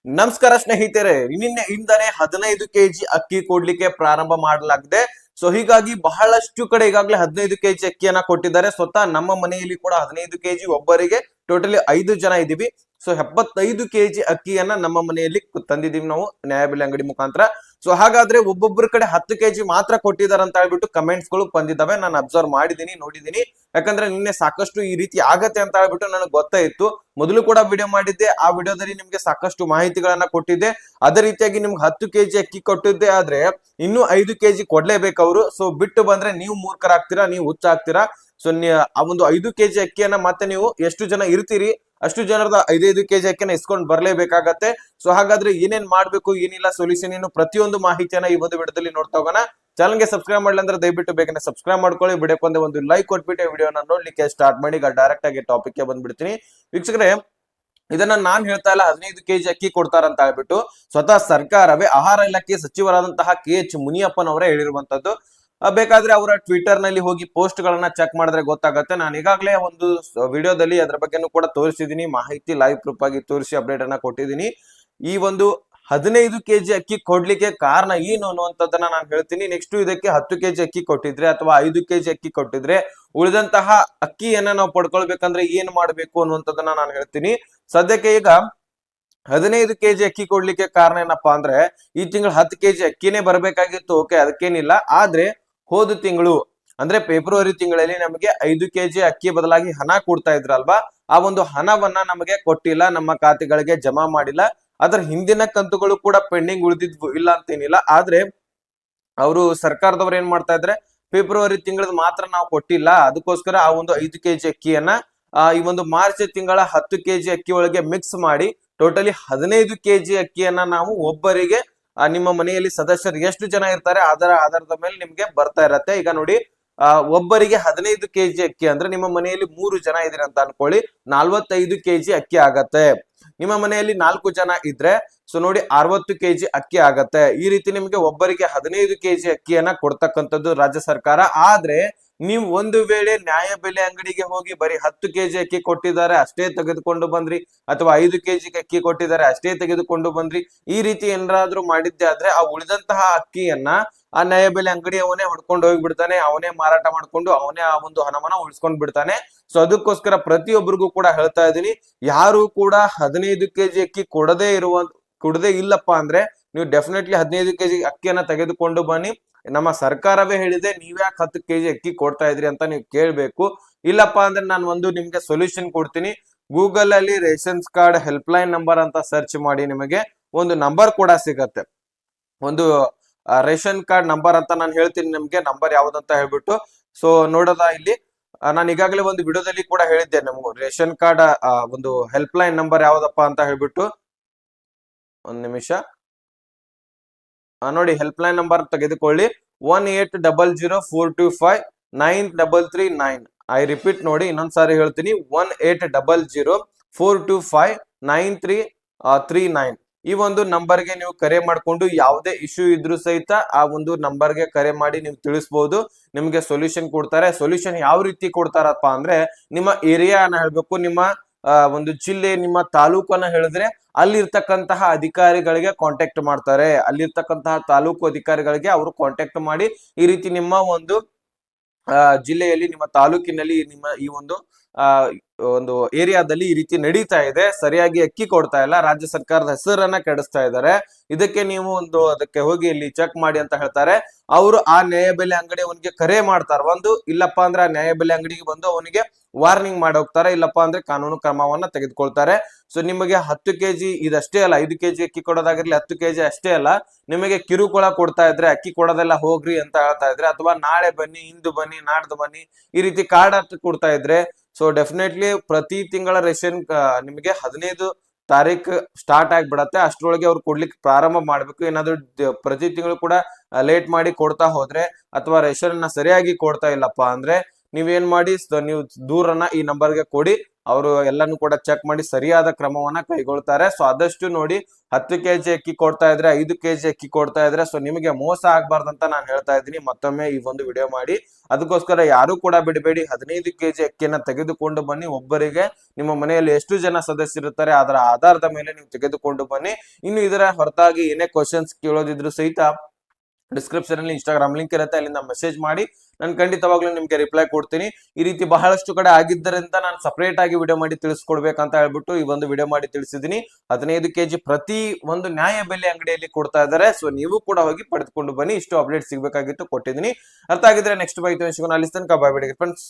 ನಮಸ್ಕಾರ ಸ್ನೇಹಿತರೆ, ನಿನ್ನೆಯಿಂದನೇ 15 ಕೆಜಿ ಅಕ್ಕಿ ಕೊಡ್ಲಿಕ್ಕೆ ಪ್ರಾರಂಭ ಮಾಡಲಾಗಿದೆ. ಸೊ ಹೀಗಾಗಿ ಬಹಳಷ್ಟು ಕಡೆ ಈಗಾಗಲೇ 15 ಕೆಜಿ ಅಕ್ಕಿಯನ್ನ ಕೊಟ್ಟಿದ್ದಾರೆ. ಸ್ವತಃ ನಮ್ಮ ಮನೆಯಲ್ಲಿ ಕೂಡ 15 ಕೆಜಿ ಒಬ್ಬರಿಗೆ ಟೋಟಲಿ 5 ಜನ ಇದೀವಿ. ಸೊ 75 ಕೆಜಿ ಅಕ್ಕಿಯನ್ನ ನಮ್ಮ ಮನೆಯಲ್ಲಿ ತಂದಿದೀವಿ ನಾವು ನ್ಯಾಯಬೆಲೆ ಅಂಗಡಿ ಮುಖಾಂತರ. ಸೊ ಹಾಗಾದ್ರೆ ಒಬ್ಬೊಬ್ಬರ ಕಡೆ 10 ಕೆಜಿ ಮಾತ್ರ ಕೊಟ್ಟಿದ್ದಾರೆ ಅಂತ ಹೇಳ್ಬಿಟ್ಟು ಕಮೆಂಟ್ಸ್ ಗಳು ಬಂದಿದ್ದಾವೆ. ನಾನು ಅಬ್ಸರ್ವ್ ಮಾಡಿದೀನಿ, ನೋಡಿದೀನಿ. ಯಾಕಂದ್ರೆ ನಿನ್ನೆ ಸಾಕಷ್ಟು ಈ ರೀತಿ ಆಗತ್ತೆ ಅಂತ ಹೇಳ್ಬಿಟ್ಟು ನನಗೆ ಗೊತ್ತಾಯಿತು. ಮೊದಲು ಕೂಡ ವಿಡಿಯೋ ಮಾಡಿದ್ದೆ, ಆ ವಿಡಿಯೋದಲ್ಲಿ ನಿಮ್ಗೆ ಸಾಕಷ್ಟು ಮಾಹಿತಿಗಳನ್ನ ಕೊಟ್ಟಿದ್ದೆ. ಅದೇ ರೀತಿಯಾಗಿ ನಿಮ್ಗೆ 10 ಕೆಜಿ ಅಕ್ಕಿ ಕೊಟ್ಟಿದ್ದೆ, ಆದ್ರೆ ಇನ್ನೂ 5 ಕೆಜಿ ಕೊಡ್ಲೇಬೇಕು ಅವರು. ಸೊ ಬಿಟ್ಟು ಬಂದ್ರೆ ನೀವು ಮೂರ್ಖರಾಗ್ತೀರಾ, ನೀವು ಹುಚ್ಚಾಗ್ತೀರಾ. ಸೊ ಆ ಒಂದು 5 ಕೆಜಿ ಅಕ್ಕಿಯನ್ನ ಮತ್ತೆ ನೀವು ಎಷ್ಟು ಜನ ಇರ್ತೀರಿ ಅಷ್ಟು ಜನರದ 5 ಕೆಜಿ ಅಕ್ಕಿನ ಇಸ್ಕೊಂಡ್ ಬರ್ಲೇಬೇಕಾಗತ್ತೆ. ಸೊ ಹಾಗಾದ್ರೆ ಏನೇನ್ ಮಾಡ್ಬೇಕು, ಏನಿಲ್ಲ, ಸೊಲ್ಯೂಷನ್ ಏನು, ಪ್ರತಿಯೊಂದು ಮಾಹಿತಿಯನ್ನ ಈ ಒಂದು ವಿಡಿಯೋದಲ್ಲಿ ನೋಡ್ತಾ ಹೋಗೋಣ. ಚಾನಲ್ಗೆ ಸಬ್ಸ್ಕ್ರೈಬ್ ಮಾಡಲಿ ಅಂದ್ರೆ ದಯವಿಟ್ಟು ಬೇಗನೆ ಸಬ್ಸ್ಕ್ರೈಬ್ ಮಾಡ್ಕೊಳ್ಳಿ. ವಿಡಿಯೋಕ್ಕೆ ಒಂದು ಲೈಕ್ ಕೊಟ್ಬಿಟ್ಟು ವಿಡಿಯೋನ ನೋಡ್ಲಿಕ್ಕೆ ಸ್ಟಾರ್ಟ್ ಮಾಡಿ. ಈಗ ಡೈರೆಕ್ಟ್ ಆಗಿ ಟಾಪಿಕ್ ಗೆ ಬಂದ್ಬಿಡ್ತೀನಿ. ವೀಕ್ಷಕರೇ, ಇದನ್ನ ನಾನ್ ಹೇಳ್ತಾ ಇಲ್ಲ 15 ಕೆಜಿ ಅಕ್ಕಿ ಕೊಡ್ತಾರಂತ ಹೇಳ್ಬಿಟ್ಟು. ಸ್ವತಃ ಸರ್ಕಾರವೇ ಆಹಾರ ಇಲಾಖೆ ಸಚಿವರಾದಂತಹ KH ಮುನಿಯಪ್ಪನವರೇ ಹೇಳಿರುವಂತದ್ದು. ಬೇಕಾದ್ರೆ ಅವರ ಟ್ವಿಟರ್ ನಲ್ಲಿ ಹೋಗಿ ಪೋಸ್ಟ್ ಗಳನ್ನ ಚೆಕ್ ಮಾಡಿದ್ರೆ ಗೊತ್ತಾಗುತ್ತೆ. ನಾನು ಈಗಾಗಲೇ ಒಂದು ವಿಡಿಯೋದಲ್ಲಿ ಅದ್ರ ಬಗ್ಗೆನೂ ಕೂಡ ತೋರಿಸಿದೀನಿ, ಮಾಹಿತಿ ಲೈವ್ ಪ್ರೂಫ್ ಆಗಿ ತೋರಿಸಿ ಅಪ್ಡೇಟ್ ಅನ್ನ ಕೊಟ್ಟಿದ್ದೀನಿ. ಈ ಒಂದು 15 ಕೆಜಿ ಅಕ್ಕಿ ಕೊಡ್ಲಿಕ್ಕೆ ಕಾರಣ ಏನು ಅನ್ನುವಂಥದ್ದನ್ನ ನಾನು ಹೇಳ್ತೀನಿ. ನೆಕ್ಸ್ಟ್ ಇದಕ್ಕೆ 10 ಕೆಜಿ ಅಕ್ಕಿ ಕೊಟ್ಟಿದ್ರೆ ಅಥವಾ 5 ಕೆಜಿ ಅಕ್ಕಿ ಕೊಟ್ಟಿದ್ರೆ ಉಳಿದಂತಹ ಅಕ್ಕಿಯನ್ನ ನಾವು ಪಡ್ಕೊಳ್ಬೇಕಂದ್ರೆ ಏನ್ ಮಾಡ್ಬೇಕು ಅನ್ನುವಂಥದ್ದನ್ನ ನಾನು ಹೇಳ್ತೀನಿ. ಸದ್ಯಕ್ಕೆ ಈಗ 15 ಕೆಜಿ ಅಕ್ಕಿ ಕೊಡ್ಲಿಕ್ಕೆ ಕಾರಣ ಏನಪ್ಪಾ ಅಂದ್ರೆ, ಈ ತಿಂಗಳು 10 ಕೆಜಿ ಅಕ್ಕಿನೇ ಬರ್ಬೇಕಾಗಿತ್ತು. ಓಕೆ, ಅದಕ್ಕೇನಿಲ್ಲ. ಆದ್ರೆ ಹೋದ ತಿಂಗಳು ಅಂದ್ರೆ ಫೆಬ್ರವರಿ ತಿಂಗಳಲ್ಲಿ ನಮಗೆ 5 ಕೆಜಿ ಅಕ್ಕಿ ಬದಲಾಗಿ ಹಣ ಕೊಡ್ತಾ ಇದ್ರಲ್ವಾ, ಆ ಒಂದು ಹಣವನ್ನ ನಮಗೆ ಕೊಟ್ಟಿಲ್ಲ, ನಮ್ಮ ಖಾತೆಗಳಿಗೆ ಜಮಾ ಮಾಡಿಲ್ಲ. ಅದ್ರ ಹಿಂದಿನ ಕಂತುಗಳು ಕೂಡ ಪೆಂಡಿಂಗ್ ಉಳಿದಿದ್ವು, ಇಲ್ಲ ಅಂತೇನಿಲ್ಲ. ಆದ್ರೆ ಅವರು ಸರ್ಕಾರದವ್ರು ಏನ್ ಮಾಡ್ತಾ ಇದ್ರೆ, ಫೆಬ್ರವರಿ ತಿಂಗಳದ ಮಾತ್ರ ನಾವು ಕೊಟ್ಟಿಲ್ಲ, ಅದಕ್ಕೋಸ್ಕರ ಆ ಒಂದು 5 ಕೆಜಿ ಅಕ್ಕಿಯನ್ನ ಈ ಒಂದು ಮಾರ್ಚ್ ತಿಂಗಳ 10 ಕೆಜಿ ಅಕ್ಕಿ ಒಳಗೆ ಮಿಕ್ಸ್ ಮಾಡಿ ಟೋಟಲಿ 15 ಕೆಜಿ ಅಕ್ಕಿಯನ್ನ ನಾವು ಒಬ್ಬರಿಗೆ ನಿಮ್ಮ ಮನೆಯಲ್ಲಿ ಸದಸ್ಯರು ಎಷ್ಟು ಜನ ಇರ್ತಾರೆ ಅದರ ಆಧಾರದ ಮೇಲೆ ನಿಮ್ಗೆ ಬರ್ತಾ ಇರತ್ತೆ. ಈಗ ನೋಡಿ, ಒಬ್ಬರಿಗೆ 15 ಕೆಜಿ ಅಕ್ಕಿ ಅಂದ್ರೆ ನಿಮ್ಮ ಮನೆಯಲ್ಲಿ 3 ಜನ ಇದೀರಿ ಅಂತ ಅನ್ಕೊಳ್ಳಿ, 45 ಕೆಜಿ ಅಕ್ಕಿ ಆಗತ್ತೆ. ನಿಮ್ಮ ಮನೆಯಲ್ಲಿ 4 ಜನ ಇದ್ರೆ ಸೊ ನೋಡಿ 60 ಕೆಜಿ ಅಕ್ಕಿ ಆಗತ್ತೆ. ಈ ರೀತಿ ನಿಮ್ಗೆ ಒಬ್ಬರಿಗೆ 15 ಕೆಜಿ ಅಕ್ಕಿಯನ್ನ ಕೊಡ್ತಕ್ಕಂಥದ್ದು ರಾಜ್ಯ ಸರ್ಕಾರ. ಆದ್ರೆ ನೀವು ಒಂದು ವೇಳೆ ನ್ಯಾಯಬೆಲೆ ಅಂಗಡಿಗೆ ಹೋಗಿ ಬರೀ 10 ಕೆಜಿ ಅಕ್ಕಿ ಕೊಟ್ಟಿದ್ದಾರೆ ಅಷ್ಟೇ ತೆಗೆದುಕೊಂಡು ಬಂದ್ರಿ, ಅಥವಾ 5 ಕೆಜಿ ಅಕ್ಕಿ ಕೊಟ್ಟಿದ್ದಾರೆ ಅಷ್ಟೇ ತೆಗೆದುಕೊಂಡು ಬಂದ್ರಿ, ಈ ರೀತಿ ಏನಾದ್ರೂ ಮಾಡಿದ್ದೆ ಆದ್ರೆ ಆ ಉಳಿದಂತಹ ಅಕ್ಕಿಯನ್ನ ಆ ನ್ಯಾಯಬೆಲೆ ಅಂಗಡಿ ಅವನೇ ಹೊಡ್ಕೊಂಡು ಹೋಗ್ಬಿಡ್ತಾನೆ, ಅವನೇ ಮಾರಾಟ ಮಾಡ್ಕೊಂಡು ಅವನೇ ಆ ಒಂದು ಹಣವನ್ನ ಉಳಿಸ್ಕೊಂಡ್ ಬಿಡ್ತಾನೆ. ಸೊ ಅದಕ್ಕೋಸ್ಕರ ಪ್ರತಿಯೊಬ್ಬರಿಗೂ ಕೂಡ ಹೇಳ್ತಾ ಇದ್ದೀನಿ, ಯಾರು ಕೂಡ 15 ಕೆಜಿ ಅಕ್ಕಿ ಕೊಡದೇ ಇಲ್ಲಪ್ಪ ಅಂದ್ರೆ ನೀವು ಡೆಫಿನೆಟ್ಲಿ 15 ಕೆಜಿ ಅಕ್ಕಿಯನ್ನ ತೆಗೆದುಕೊಂಡು ಬನ್ನಿ. ನಮ್ಮ ಸರ್ಕಾರವೇ ಹೇಳಿದೆ, ನೀವ್ಯಾಕೆ 10 ಕೆಜಿ ಅಕ್ಕಿ ಕೊಡ್ತಾ ಇದ್ರಿ ಅಂತ ನೀವು ಕೇಳ್ಬೇಕು. ಇಲ್ಲಪ್ಪ ಅಂದ್ರೆ ನಾನು ಒಂದು ನಿಮ್ಗೆ ಸೊಲ್ಯೂಷನ್ ಕೊಡ್ತೀನಿ. ಗೂಗಲ್ ಅಲ್ಲಿ rations card help line number ಅಂತ ಸರ್ಚ್ ಮಾಡಿ, ನಿಮಗೆ ಒಂದು ನಂಬರ್ ಕೂಡ ಸಿಗತ್ತೆ. ಒಂದು ರೇಷನ್ ಕಾರ್ಡ್ ನಂಬರ್ ಅಂತ ನಾನು ಹೇಳ್ತೀನಿ ನಿಮ್ಗೆ, ನಂಬರ್ ಯಾವ್ದಂತ ಹೇಳ್ಬಿಟ್ಟು. ಸೊ ನೋಡೋದಾ ಇಲ್ಲಿ, ನಾನು ಈಗಾಗಲೇ ಒಂದು ವಿಡಿಯೋದಲ್ಲಿ ಕೂಡ ಹೇಳಿದ್ದೆ ನಮ್ಗೆ ರೇಷನ್ ಕಾರ್ಡ್ ಒಂದು ಹೆಲ್ಪ್ ಲೈನ್ ನಂಬರ್ ಯಾವ್ದಪ್ಪ ಅಂತ ಹೇಳ್ಬಿಟ್ಟು. ಒಂದ್ ನಿಮಿಷ ನೋಡಿ, ಹೆಲ್ಪ್ ಲೈನ್ ನಂಬರ್ ತೆಗೆದುಕೊಳ್ಳಿ, 180042593339. ಐ ರಿಪೀಟ್ ನೋಡಿ, ಇನ್ನೊಂದ್ಸಾರಿ ಹೇಳ್ತೀನಿ, 180042593339. ಈ ಒಂದು ನಂಬರ್ಗೆ ನೀವು ಕರೆ ಮಾಡ್ಕೊಂಡು ಯಾವುದೇ ಇಶ್ಯೂ ಇದ್ರೂ ಸಹಿತ ಆ ಒಂದು ನಂಬರ್ಗೆ ಕರೆ ಮಾಡಿ ನೀವು ತಿಳಿಸಬಹುದು. ನಿಮ್ಗೆ ಸೊಲ್ಯೂಷನ್ ಕೊಡ್ತಾರೆ. ಸೊಲ್ಯೂಷನ್ ಯಾವ ರೀತಿ ಕೊಡ್ತಾರಪ್ಪ ಅಂದ್ರೆ, ನಿಮ್ಮ ಏರಿಯಾನ ಹೇಳ್ಬೇಕು, ನಿಮ್ಮ ಒಂದು ಜಿಲ್ಲೆ, ನಿಮ್ಮ ತಾಲೂಕನ್ನ ಹೇಳಿದ್ರೆ ಅಲ್ಲಿರ್ತಕ್ಕಂತಹ ಅಧಿಕಾರಿಗಳಿಗೆ ಕಾಂಟ್ಯಾಕ್ಟ್ ಮಾಡ್ತಾರೆ. ಅಲ್ಲಿರ್ತಕ್ಕಂತಹ ತಾಲೂಕು ಅಧಿಕಾರಿಗಳಿಗೆ ಅವರು ಕಾಂಟ್ಯಾಕ್ಟ್ ಮಾಡಿ ಈ ರೀತಿ ನಿಮ್ಮ ಒಂದು ಜಿಲ್ಲೆಯಲ್ಲಿ, ನಿಮ್ಮ ತಾಲೂಕಿನಲ್ಲಿ, ನಿಮ್ಮ ಈ ಒಂದು ಒಂದು ಏರಿಯಾದಲ್ಲಿ ಈ ರೀತಿ ನಡೀತಾ ಇದೆ, ಸರಿಯಾಗಿ ಅಕ್ಕಿ ಕೊಡ್ತಾ ಇಲ್ಲ, ರಾಜ್ಯ ಸರ್ಕಾರದ ಹೆಸರನ್ನ ಕೆಡಿಸ್ತಾ ಇದ್ದಾರೆ, ಇದಕ್ಕೆ ನೀವು ಒಂದು ಅದಕ್ಕೆ ಹೋಗಿ ಇಲ್ಲಿ ಚೆಕ್ ಮಾಡಿ ಅಂತ ಹೇಳ್ತಾರೆ. ಅವರು ಆ ನ್ಯಾಯಬೆಲೆ ಅಂಗಡಿ ಅವನಿಗೆ ಕರೆ ಮಾಡ್ತಾರೆ. ಒಂದು ಇಲ್ಲಪ್ಪ ಅಂದ್ರೆ ಆ ನ್ಯಾಯಬೆಲೆ ಅಂಗಡಿಗೆ ಬಂದು ಅವನಿಗೆ ವಾರ್ನಿಂಗ್ ಮಾಡಿ ಹೋಗ್ತಾರೆ, ಇಲ್ಲಪ್ಪ ಅಂದ್ರೆ ಕಾನೂನು ಕ್ರಮವನ್ನ ತೆಗೆದುಕೊಳ್ತಾರೆ. ಸೊ ನಿಮಗೆ 10 ಕೆಜಿ ಇದಷ್ಟೇ ಅಲ್ಲ, 5 ಕೆಜಿ ಅಕ್ಕಿ ಕೊಡೋದಾಗಿರ್ಲಿ, 10 ಕೆಜಿ ಅಷ್ಟೇ ಅಲ್ಲ, ನಿಮಗೆ ಕಿರುಕುಳ ಕೊಡ್ತಾ ಇದ್ರೆ, ಅಕ್ಕಿ ಕೊಡೋದೆಲ್ಲ ಹೋಗ್ರಿ ಅಂತ ಹೇಳ್ತಾ ಇದ್ರೆ, ಅಥವಾ ನಾಳೆ ಬನ್ನಿ, ಇಂದು ಬನ್ನಿ, ನಾಡ್ದು ಬನ್ನಿ, ಈ ರೀತಿ ಕಾರ್ಡ್ ಕೊಡ್ತಾ ಇದ್ರೆ, ಸೊ ಡೆಫಿನೆಟ್ಲಿ ಪ್ರತಿ ತಿಂಗಳ ರೇಷನ್ ನಿಮಗೆ 15 ತಾರೀಕು ಸ್ಟಾರ್ಟ್ ಆಗಿಬಿಡತ್ತೆ. ಅಷ್ಟರೊಳಗೆ ಅವ್ರು ಕೊಡ್ಲಿಕ್ಕೆ ಪ್ರಾರಂಭ ಮಾಡ್ಬೇಕು. ಏನಾದ್ರು ಪ್ರತಿ ತಿಂಗಳು ಕೂಡ ಲೇಟ್ ಮಾಡಿ ಕೊಡ್ತಾ ಹೋದ್ರೆ, ಅಥವಾ ರೇಷನ್ ಸರಿಯಾಗಿ ಕೊಡ್ತಾ ಇಲ್ಲಪ್ಪ ಅಂದ್ರೆ ನೀವೇನ್ ಮಾಡಿ ನೀವು ದೂರನ್ನ ಈ ನಂಬರ್ಗೆ ಕೊಡಿ. ಅವರು ಎಲ್ಲಾನು ಕೂಡ ಚೆಕ್ ಮಾಡಿ ಸರಿಯಾದ ಕ್ರಮವನ್ನ ಕೈಗೊಳ್ತಾರೆ. ಸೊ ಆದಷ್ಟು ನೋಡಿ 10 ಕೆಜಿ ಅಕ್ಕಿ ಕೊಡ್ತಾ ಇದ್ರೆ 5 ಕೆಜಿ ಅಕ್ಕಿ ಕೊಡ್ತಾ ಇದ್ರೆ ಸೊ ನಿಮಗೆ ಮೋಸ ಆಗ್ಬಾರ್ದಂತ ನಾನು ಹೇಳ್ತಾ ಇದ್ದೀನಿ. ಮತ್ತೊಮ್ಮೆ ಈ ಒಂದು ವಿಡಿಯೋ ಮಾಡಿ ಅದಕ್ಕೋಸ್ಕರ ಯಾರು ಕೂಡ ಬಿಡಬೇಡಿ. 15 ಕೆಜಿ ಅಕ್ಕಿಯನ್ನ ತೆಗೆದುಕೊಂಡು ಬನ್ನಿ. ಒಬ್ಬರಿಗೆ ನಿಮ್ಮ ಮನೆಯಲ್ಲಿ ಎಷ್ಟು ಜನ ಸದಸ್ಯರಿರ್ತಾರೆ ಅದರ ಆಧಾರದ ಮೇಲೆ ನೀವು ತೆಗೆದುಕೊಂಡು ಬನ್ನಿ. ಇನ್ನು ಇದರ ಹೊರತಾಗಿ ಏನೇ ಕ್ವಶನ್ಸ್ ಕೇಳೋದಿದ್ರು ಸಹಿತ ಡಿಸ್ಕ್ರಿಪ್ಷನ್ ಅಲ್ಲಿ ಇನ್ಸ್ಟಾಗ್ರಾಮ್ ಲಿಂಕ್ ಇರುತ್ತೆ, ಅಲ್ಲಿಂದ ಮೆಸೇಜ್ ಮಾಡಿ. ನಾನು ಖಂಡಿತವಾಗ್ಲೂ ನಿಮ್ಗೆ ರಿಪ್ಲೈ ಕೊಡ್ತೀನಿ. ಈ ರೀತಿ ಬಹಳಷ್ಟು ಕಡೆ ಆಗಿದ್ದರಿಂದ ನಾನು ಸಪರೇಟ್ ಆಗಿ ವಿಡಿಯೋ ಮಾಡಿ ತಿಳಿಸ್ಕೊಡ್ಬೇಕಂತ ಹೇಳ್ಬಿಟ್ಟು ಈ ಒಂದು ವಿಡಿಯೋ ಮಾಡಿ ತಿಳಿಸಿದೀನಿ. 15 ಕೆಜಿ ಪ್ರತಿ ಒಂದು ನ್ಯಾಯ ಬೆಲೆ ಅಂಗಡಿಯಲ್ಲಿ ಕೊಡ್ತಾ ಇದ್ದಾರೆ. ಸೊ ನೀವು ಕೂಡ ಹೋಗಿ ಪಡೆದುಕೊಂಡು ಬನ್ನಿ. ಇಷ್ಟು ಅಪ್ಡೇಟ್ ಸಿಗ್ಬೇಕಾಗಿತ್ತು, ಕೊಟ್ಟಿದ್ದೀನಿ. ಅರ್ಥ ಆಗಿದ್ರೆ ನೆಕ್ಸ್ಟ್ ಮಾಹಿತಿ ಸಿಗೋಣ. ಅಲ್ಲಿ ತನಕ ಬಾಯ್ ಬಿಡಿ ಫ್ರೆಂಡ್ಸ್.